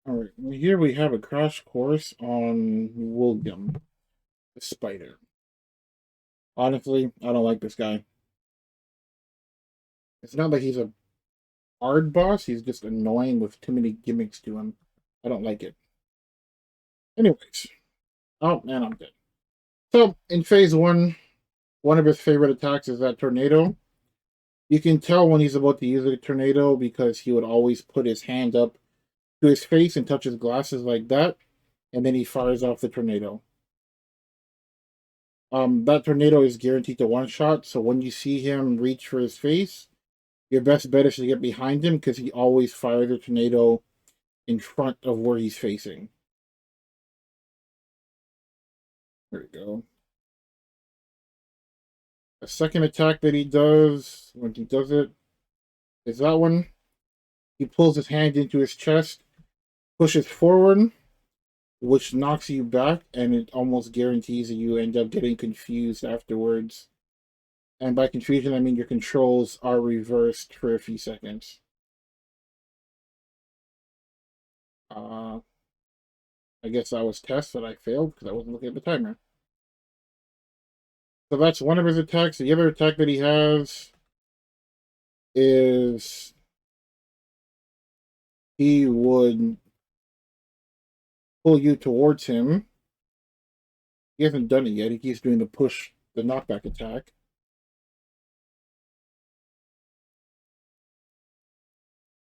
Alright, here we have a crash course on William, the spider. Honestly, I don't like this guy. It's not that he's a hard boss, he's just annoying with too many gimmicks to him. I don't like it. Anyways, oh man, I'm dead. So, in phase one of his favorite attacks is that tornado. You can tell when he's about to use a tornado because he would always put his hand up to his face and touch his glasses like that, and then he fires off the tornado. That tornado is guaranteed to one shot, so when you see him reach for his face, your best bet is to get behind him because he always fires a tornado in front of where he's facing. There we go. A second attack that he does, when he does it, is that one. He pulls his hand into his chest, pushes forward, which knocks you back, and it almost guarantees that you end up getting confused afterwards. And by confusion, I mean your controls are reversed for a few seconds. Uh, I guess that was test that I failed because I wasn't looking at the timer. So that's one of his attacks. The other attack that he has is he would pull you towards him. He hasn't done it yet. He keeps doing the knockback attack.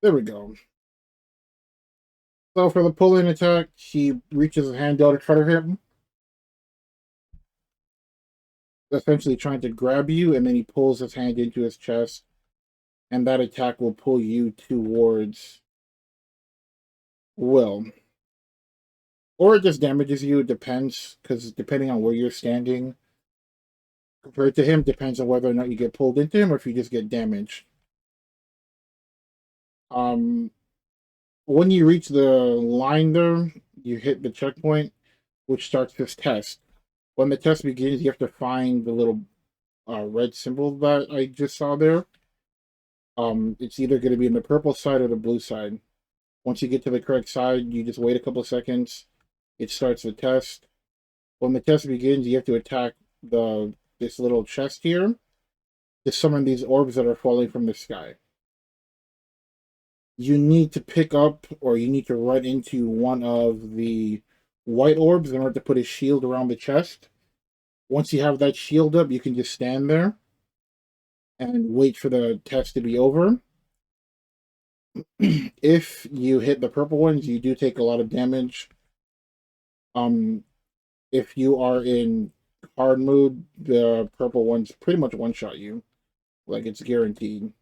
There we go. So for the pull-in attack, he reaches his hand out in front of him, essentially trying to grab you, and then he pulls his hand into his chest, and that attack will pull you towards Will. Or it just damages you, it depends, because depending on where you're standing, compared to him, depends on whether or not you get pulled into him or if you just get damaged. Um, when you reach the line there, you hit the checkpoint, which starts this test. When the test begins, you have to find the little red symbol that I just saw there. It's either going to be in the purple side or the blue side. Once you get to the correct side, you just wait a couple of seconds. It starts the test. When the test begins, you have to attack this little chest here to summon these orbs that are falling from the sky. You need to pick up or you need to run into one of the white orbs in order to put a shield around the chest. Once you have that shield up, you can just stand there and wait for the test to be over. If you hit the purple ones, you do take a lot of damage. Um, if you are in hard mode, the purple ones pretty much one shot you, like it's guaranteed,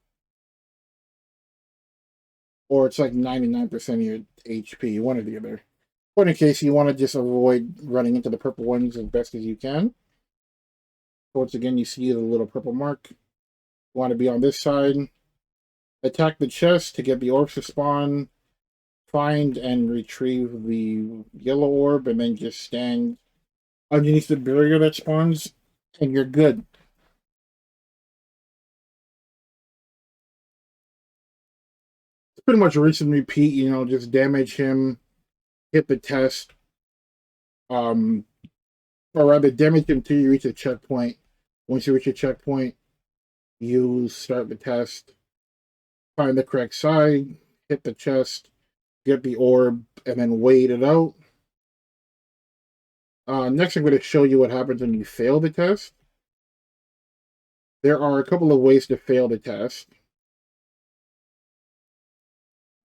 or it's like 99% of your HP, one or the other. But in case you want to just avoid running into the purple ones as best as you can, once again, you see the little purple mark. You want to be on this side. Attack the chest to get the orbs to spawn. Find and retrieve the yellow orb, and then just stand underneath the barrier that spawns, and you're good. It's pretty much rinse and repeat, just damage him, hit the test, um, or rather damage him until you reach a checkpoint. Once you reach a checkpoint, you start the test, find the correct side, hit the chest, get the orb, and then wait it out. Next, I'm going to show you what happens when you fail the test. There are a couple of ways to fail the test.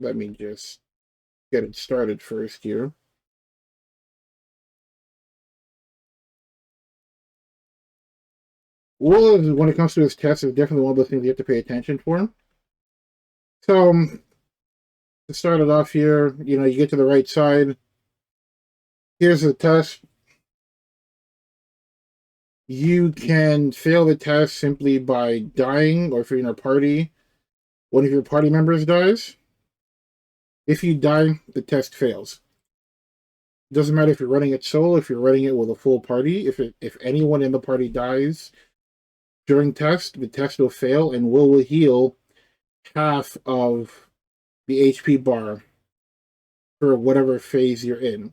Let me just get it started first here. Well, when it comes to this test, is definitely one of those things you have to pay attention for. So, to start it off here, you get to the right side. Here's the test. You can fail the test simply by dying, or if you're in a party, one of your party members dies. If you die, the test fails. It doesn't matter if you're running it solo, if you're running it with a full party. If anyone in the party dies during test, the test will fail and will heal half of the HP bar. for whatever phase you're in.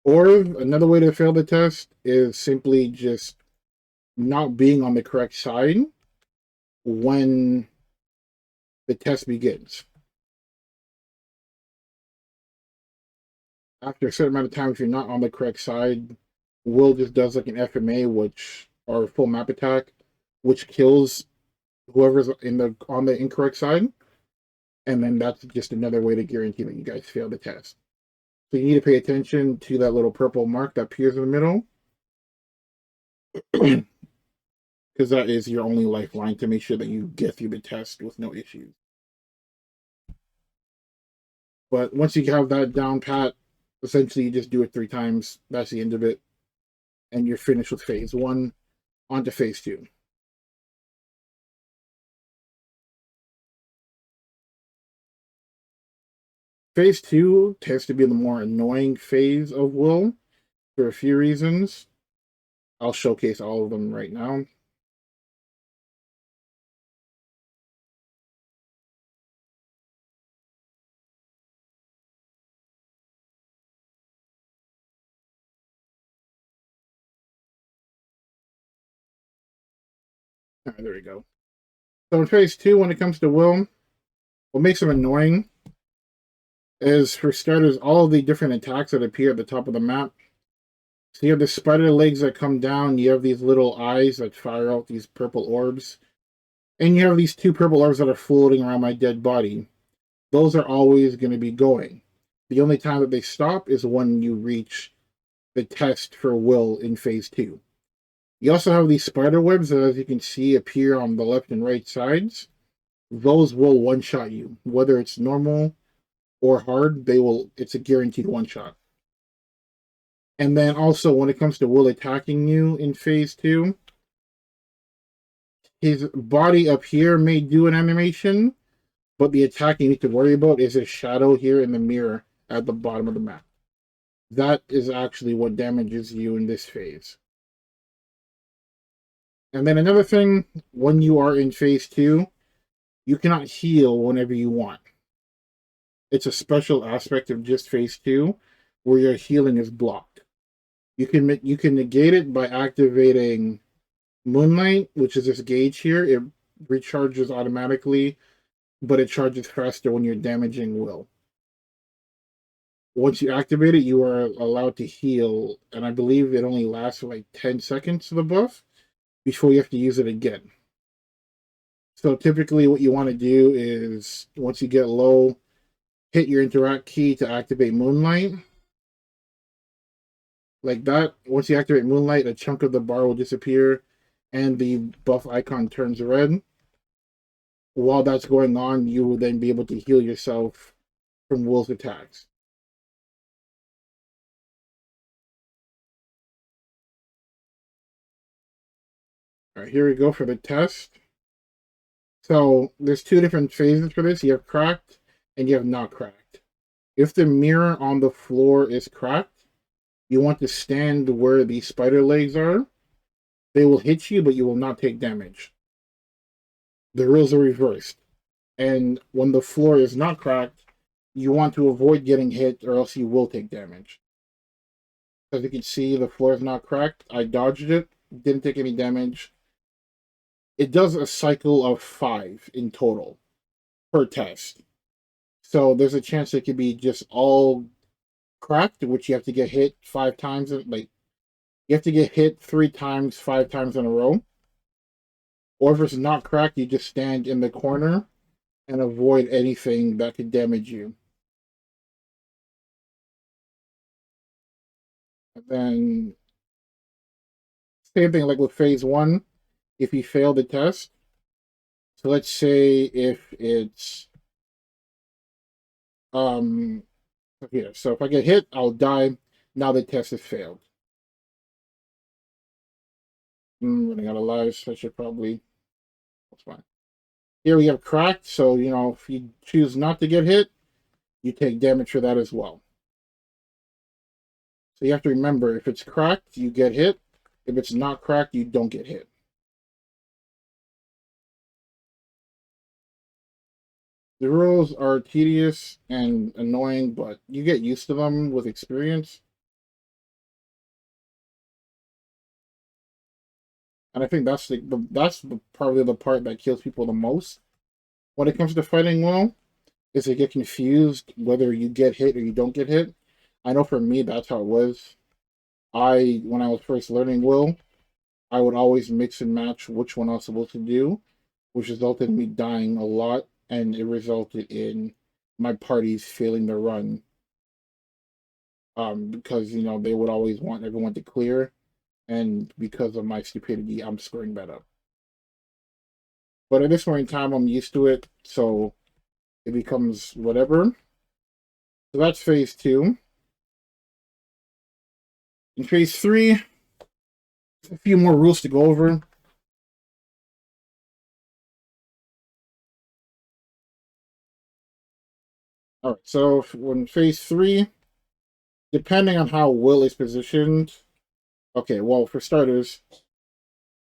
Or another way to fail the test is simply just not being on the correct side when the test begins. After a certain amount of time, if you're not on the correct side, Will just does like an FMA, which or full map attack, which kills whoever's in the on the incorrect side, and then that's just another way to guarantee that you guys fail the test. So you need to pay attention to that little purple mark that appears in the middle, because that is your only lifeline to make sure that you get through the test with no issues. But once you have that down pat, essentially you just do it 3 times. That's the end of it. And you're finished with phase 1. On to phase 2. Phase 2 tends to be the more annoying phase of Will for a few reasons. I'll showcase all of them right now. All right, there we go. So in phase 2, when it comes to Will, what makes him annoying is, for starters, all of the different attacks that appear at the top of the map. So you have the spider legs that come down, you have these little eyes that fire out these purple orbs, and you have these 2 purple orbs that are floating around my dead body. Those are always going to be going. The only time that they stop is when you reach the test for Will in phase 2. You also have these spider webs that, as you can see, appear on the left and right sides. Those will one-shot you. Whether it's normal or hard, it's a guaranteed one-shot. And then also, when it comes to Will attacking you in phase 2, his body up here may do an animation, but the attack you need to worry about is his shadow here in the mirror at the bottom of the map. That is actually what damages you in this phase. And then another thing, when you are in phase 2, you cannot heal whenever you want. It's a special aspect of just phase 2 where your healing is blocked. You can negate it by activating Moonlight, which is this gauge here. It recharges automatically, but it charges faster when you're damaging Will. Once you activate it, you are allowed to heal, and I believe it only lasts for like 10 seconds of the buff before you have to use it again. So typically what you want to do is, once you get low, hit your interact key to activate Moonlight. Like that. Once you activate Moonlight, a chunk of the bar will disappear and the buff icon turns red. While that's going on, you will then be able to heal yourself from Will's attacks. All right, here we go for the test. So there's 2 different phases for this. You have cracked and you have not cracked. If the mirror on the floor is cracked, you want to stand where the spider legs are. They will hit you, but you will not take damage. The rules are reversed. And when the floor is not cracked, you want to avoid getting hit or else you will take damage. As you can see, the floor is not cracked. I dodged it, didn't take any damage. It does a cycle of 5 in total per test. So there's a chance it could be just all cracked, which you have to get hit 5 times. Like, you have to get hit 3 times, 5 times in a row. Or if it's not cracked, you just stand in the corner and avoid anything that could damage you. And then, same thing like with phase 1, if you fail the test. So let's say if it's here. So if I get hit, I'll die. Now the test has failed. Running out of lives, so I should probably. That's fine. Here we have cracked, so if you choose not to get hit, you take damage for that as well. So you have to remember, if it's cracked, you get hit. If it's not cracked, you don't get hit. The rules are tedious and annoying, but you get used to them with experience. And I think that's probably the part that kills people the most when it comes to fighting well, is they get confused whether you get hit or you don't get hit. I know for me that's how it was. When I was first learning will, I would always mix and match which one I was supposed to do, which resulted in me dying a lot, and it resulted in my parties failing their run. Because they would always want everyone to clear, and because of my stupidity, I'm screwing that up. But at this point in time, I'm used to it, so it becomes whatever. So that's phase 2. In phase 3, a few more rules to go over. All right, so when phase 3, depending on how will is positioned, okay, well, for starters,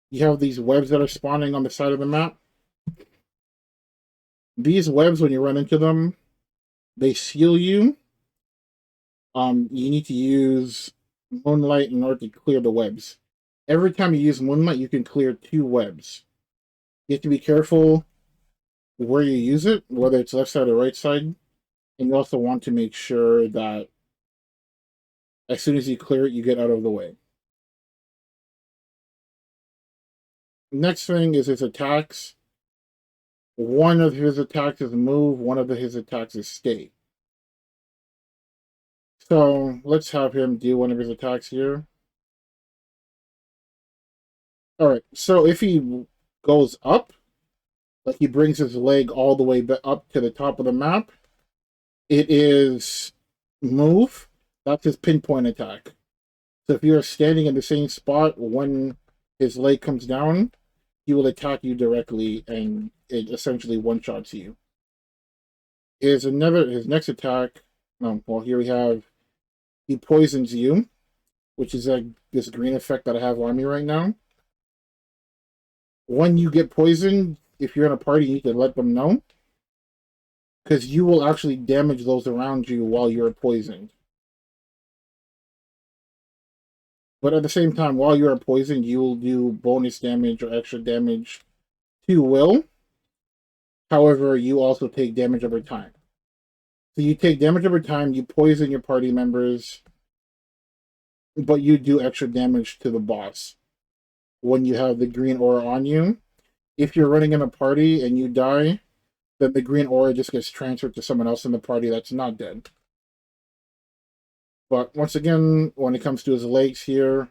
you have these webs that are spawning on the side of the map. These webs, when you run into them, they seal you. You need to use Moonlight in order to clear the webs. Every time you use Moonlight, you can clear 2 webs. You have to be careful where you use it, whether it's left side or right side. And you also want to make sure that as soon as you clear it, you get out of the way. Next thing is his attacks. One of his attacks is move, one of his attacks is stay. So let's have him do one of his attacks here. Alright, so if he goes up, like he brings his leg all the way up to the top of the map, it is move. That's his pinpoint attack. So if you're standing in the same spot when his leg comes down, he will attack you directly, and it essentially one-shots you. His next attack, well, here we have, he poisons you, which is like this green effect that I have on me right now. When you get poisoned, if you're in a party, you need to let them know, because you will actually damage those around you while you're poisoned. But at the same time, while you are poisoned, you will do bonus damage or extra damage to will. However, you also take damage over time. So you take damage over time, you poison your party members, but you do extra damage to the boss when you have the green aura on you. If you're running in a party and you die, then the green aura just gets transferred to someone else in the party that's not dead. But once again, when it comes to his legs here,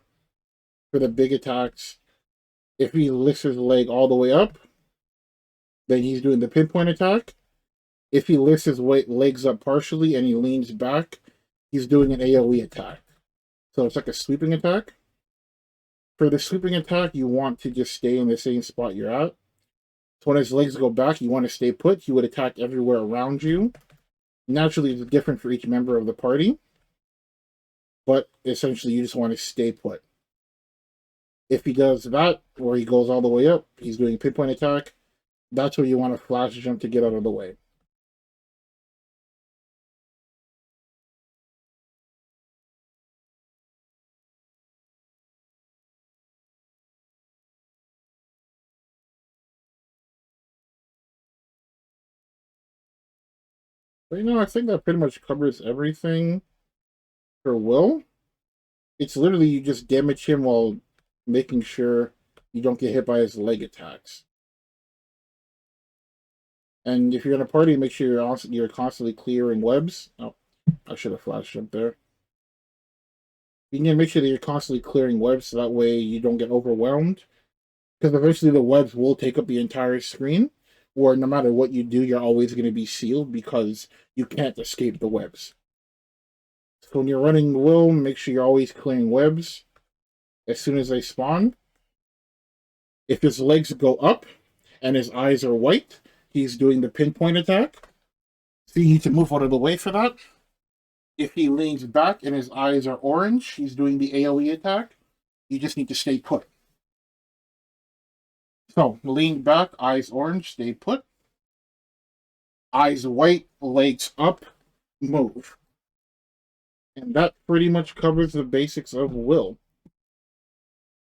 for the big attacks, if he lifts his leg all the way up, then he's doing the pinpoint attack. If he lifts his legs up partially and he leans back, he's doing an AoE attack. So it's like a sweeping attack. For the sweeping attack, you want to just stay in the same spot you're at. So when his legs go back, you want to stay put. He would attack everywhere around you. Naturally, it's different for each member of the party, but essentially you just want to stay put. If he does that, where he goes all the way up, he's doing a pinpoint attack, that's where you want to flash jump to get out of the way. But I think that pretty much covers everything for Will. It's literally you just damage him while making sure you don't get hit by his leg attacks. And if you're in a party, make sure you're constantly clearing webs. Oh, I should have flash jumped there. You need to make sure that you're constantly clearing webs so that way you don't get overwhelmed. Because eventually the webs will take up the entire screen, where no matter what you do, you're always going to be sealed because you can't escape the webs. So when you're running Will, make sure you're always clearing webs as soon as they spawn. If his legs go up and his eyes are white, he's doing the pinpoint attack. So you need to move out of the way for that. If he leans back and his eyes are orange, he's doing the AoE attack. You just need to stay put. So, lean back, eyes orange, stay put. eyes white, legs up, move. And that pretty much covers the basics of will.